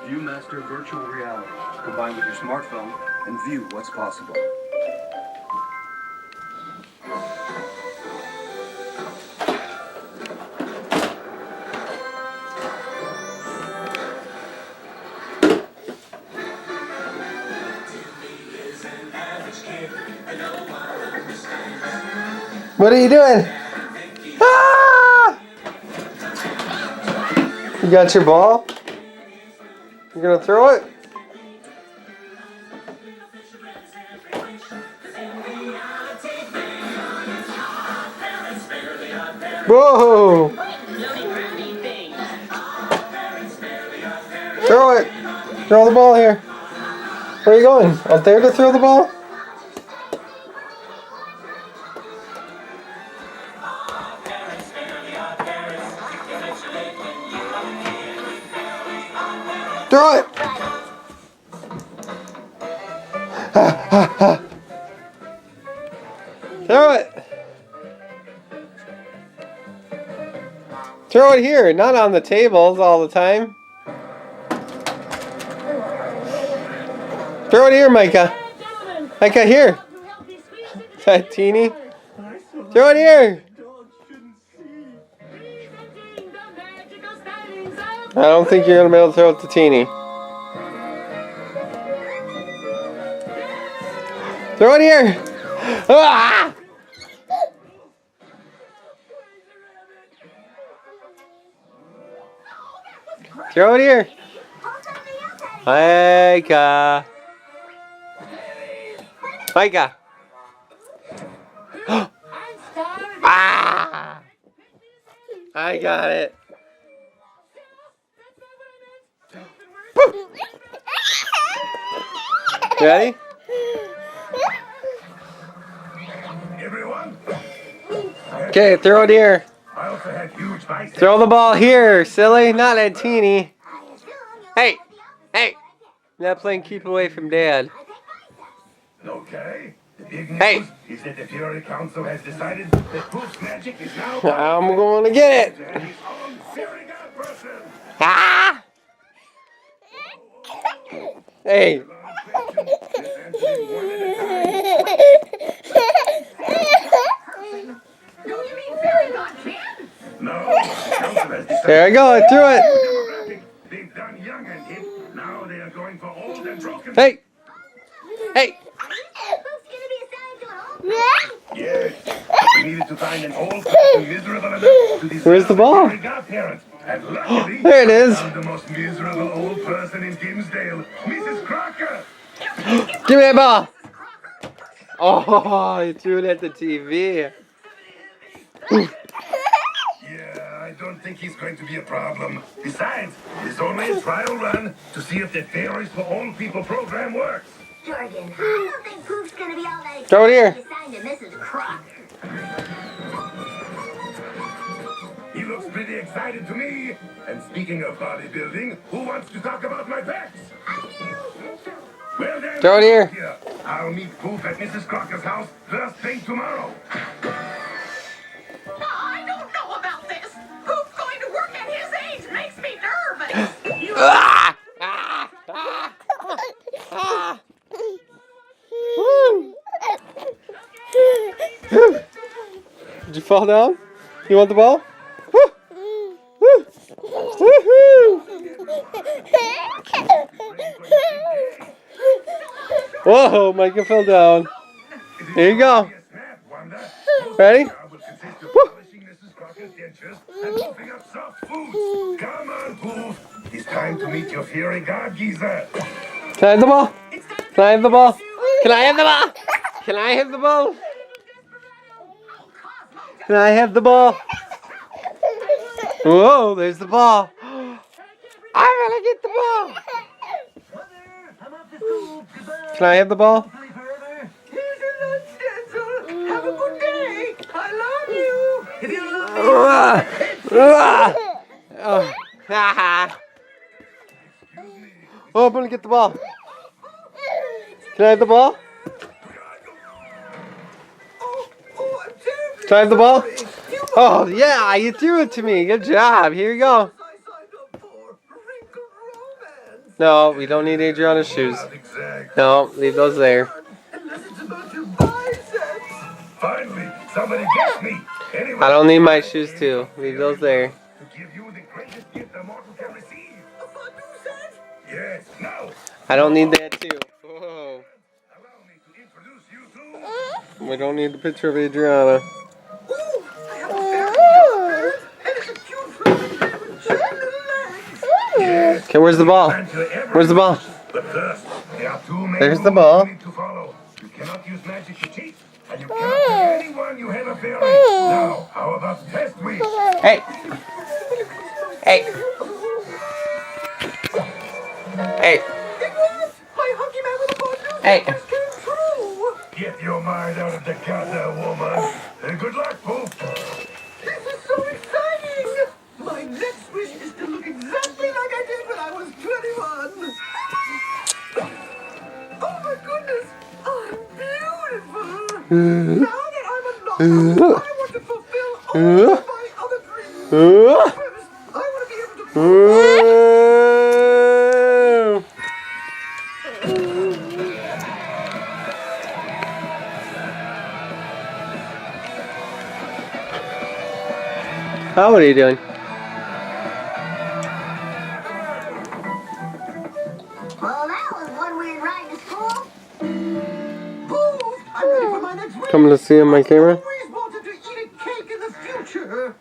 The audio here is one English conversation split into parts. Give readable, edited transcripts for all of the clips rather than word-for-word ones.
Viewmaster virtual reality, combined with your smartphone, and view what's possible. What are you doing? Ah! You got your ball? You gonna throw it? Whoa! Throw it! Throw the ball here. Where are you going? Out there to throw the ball? Throw it! Throw it! Throw it here, not on the tables all the time. Throw it here, Micah. Micah, here. Is that teeny? Throw it here. I don't think you're going to be able to throw it to teeny. Throw it here. Ah! Throw it here. Micah. Micah. Ah! I got it. Ready? Okay, throw it here. Throw the ball here, silly, not at teeny. Hey, hey, not playing keep away from Dad. Okay. The big news Hey. is that the Fury Council has decided that Poof's magic is now. I'm going to get it. Ah! Hey. There I go, I threw it. They've done young and hip. Now they are going for old and broken. Hey. Hey. Yes. We needed to find an old person miserable enough to decide. Where's the ball? Godparents. And luckily, There it is. found the most miserable old person in Dimsdale, Mrs. Crocker. Give me that ball. Oh, you threw it at the TV. Yeah, I don't think he's going to be a problem. Besides, it's only a trial run to see if the Fairies for Old People program works. Jordan, I don't think Poof's gonna be all that Throw it here. excited to Mrs. Crocker. He looks pretty excited to me. And speaking of bodybuilding, who wants to talk about my pecs? Well then, Throw it here. I'll meet Poof at Mrs. Crocker's house first thing tomorrow. I don't know about this. Who's going to work at his age makes me nervous. Ah! Ah! Ah! Ah! Woo! Did you fall down? You want the ball? Woo! Woo! Woohoo! Whoa, Micah fell down. Here you go. Ready? Woo! Come on, Poof. It's time to meet your fairy god geezer. Can I have the ball? Can I have the ball? Can I have the ball? Can I have the ball? Can I have the ball? Whoa, there's the ball. I'm gonna get the ball. Can I have the ball? Here's your lunch, Denzel. Have a good day. I love you. If you love me, Oh, I'm gonna get the ball. Can I have the ball? Can I have the ball? Oh, yeah, you threw it to me. Good job. Here you go. I signed up for wrinkled romance. No, we don't need Adriana's shoes. No, leave those there. Unless it's about your biceps. Finally, somebody gets me. Anyway, I don't need my shoes too. Leave those there. to give you the greatest gift a mortal can receive. A fondue set? Yes, now, I don't need that too. Whoa. allow me to introduce you to... We don't need the picture of Adriana. Ooh, I have a fairy bird, and it's a cute flying bird with giant little legs. Yes, Okay, where's the ball? Where's the ball? But first, there are two main There's the rules ball. you need to follow. You cannot use magic to cheat, and you cannot tell anyone you have a fairy. Now, how about the test week? Hey! Hey! Hey! It was my hunky man with a fondue Hey. set just came true. Get your mind out of the gutter, woman. And good luck, Poof. This is so exciting. My next wish is to look exactly like I did when I was 21. Oh my goodness, I'm beautiful. Now that I'm a knockout, I want to fulfill all of my other dreams. First, I want to be able to How are you doing? Well, that was one weird ride to school. Boof! I'm ready for my next wish. Coming to see on my camera? I always wanted to eat a cake in the future.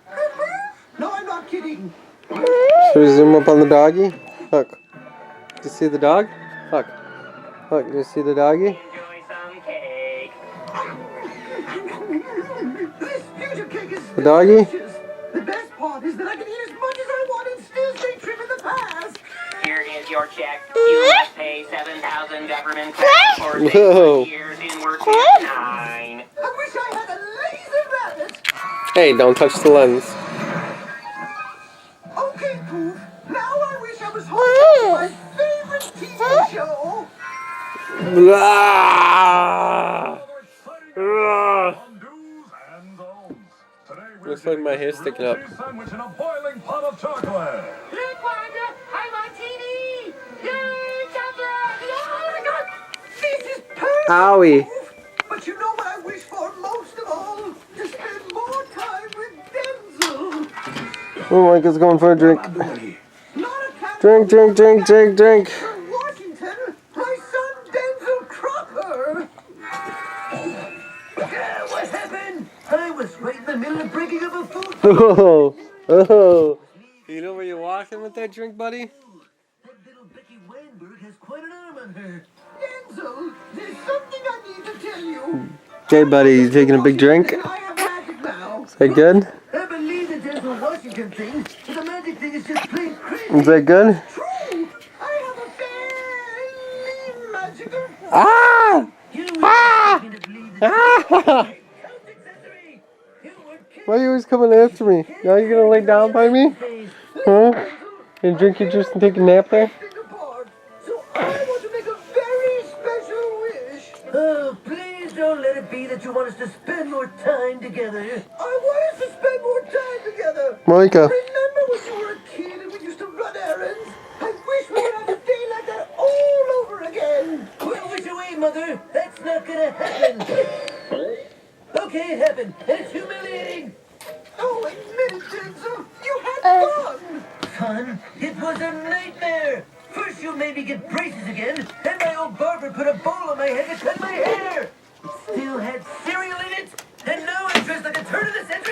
No, I'm not kidding. Should we zoom up on the doggy? Look. Do you see the dog? Look. Look, do you see the doggy? Enjoy some cake. This future cake is The doggy? delicious. The best part is that I can eat as much as I want and still stay trim in the past. Here is your check. You must pay 7,000 government credits for 6 Whoa. years in work with 9. I wish I had a lazy rabbit. Hey, don't touch the lens. Okay, Poof. Now I wish I was home my favorite TV show. Blah! Ugh. Looks like my hair's sticking up. Sandwich in a boiling pot of chocolate. Look, Wanda, I'm on TV. Yay, chocolate! Oh my God, this is perfect. Owie. Poof. But you know what I wish for most of all? To spend more time with Denzel. Oh, Micah's going for a drink. Not a cat. Drink, drink, drink, drink, drink. From Washington, my son Denzel Crocker. What happened? I was right in the middle of breaking up a food. Oh, oh. You know where you're walking with that drink, buddy? That little Becky Weinberg has quite an arm on her. Denzel, there's something I need to tell you. Okay, buddy, you taking a big drink? I have magic now. Is that good? I believe the Denzel Washington thing. The magic thing is just plain crazy. Is that good? True. I have a fairly magical. Ah! You Ah! to believe Ah! Why are you always coming after me? Now you're gonna lay down by me? Huh? And drink your juice and take a nap there? apart. So I want to make a very special wish. Oh, please don't let it be that you want us to spend more time together. I want us to spend more time together. Micah. Remember when you were a kid and we used to run errands? I wish we could have a day like that all over again. Well, wish away, Mother. That's not gonna happen. Okay, it happened, and it's humiliating. Oh, admit it, Denzel. You had fun. Fun? It was a nightmare. First you made me get braces again, then my old barber put a bowl on my head to cut my hair. It still had cereal in it, and now I'm dressed like a turn of the century